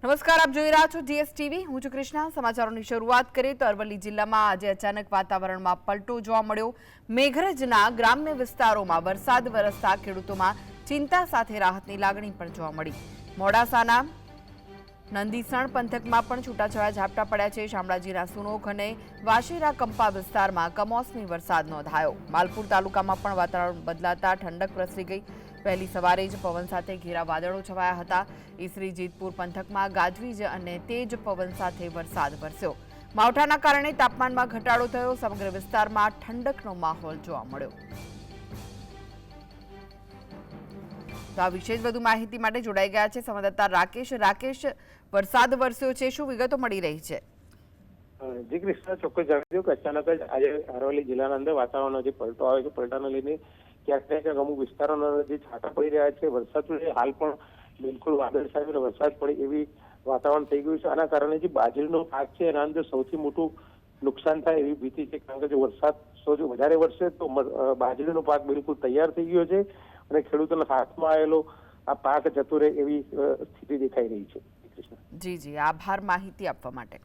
નમસ્કાર, આપ જોઈ રહ્યા છો જીએસટીવી। હું છું કૃષ્ણા। સમાચારોની શરૂઆત કરીએ તો અરવલ્લી જિલ્લામાં આજે અચાનક વાતાવરણમાં પલટો જોવા મળ્યો। મેઘરજના ગ્રામ્ય વિસ્તારોમાં વરસાદ વરસતા ખેડૂતોમાં ચિંતા સાથે રાહતની લાગણી પણ જોવા મળી। મોડાસાના નંદીસણ પંથકમાં પણ છૂટાછવાયા ઝાપટા પડ્યા છે। શામળાજીના સુનોખ અને વાશેરા કંપા વિસ્તારમાં કમોસમી વરસાદ નોંધાયો। માલપુર તાલુકામાં પણ વાતાવરણ બદલાતા ઠંડક પ્રસરી ગઈ। વહેલી સવારે જ પવન સાથે ઘેરા વાદળો છવાયા હતા। ઈસરી જેતપુર પંથકમાં ગાજવીજ અને તેજ પવન સાથે વરસાદ વરસ્યો। માવઠાના કારણે તાપમાનમાં ઘટાડો થયો। સમગ્ર વિસ્તારમાં ઠંડકનો માહોલ જોવા મળ્યો। તો આ વિશે વધુ માહિતી માટે જોડાઈ ગયા છે સંવાદદાતા રાકેશ। રાકેશ, વરસાદ વરસ્યો છે, શું વિગતો મળી રહી છે? જી કૃષ્ણ, ચોક્કસ જણાવી દઉં કે અચાનક જ આજે અરવલ્લી જિલ્લાના અંદર વાતાવરણનો જે પલટો આવે છે, પલટાને લઈને ક્યાંક ને ક્યાંક અમુક વિસ્તારોના જે છાંટા પડી રહ્યા છે। વરસાદ હાલ પણ બિલકુલ વાદળ સાથે વરસાદ પડે એવી વાતાવરણ થઈ ગયું છે। આના કારણે જે બાજરીનો પાક છે એના અંદર સૌથી મોટું નુકસાન થાય એવી ભીતિ છે, કારણ કે જો વરસાદ સૌથી વધારે વરસે તો બાજરીનો પાક બિલકુલ તૈયાર થઈ ગયો છે અને ખેડૂતોના હાથમાં આવેલો આ પાક જતો રહે એવી સ્થિતિ દેખાઈ રહી છે। જી, આભાર માહિતી આપવા માટે।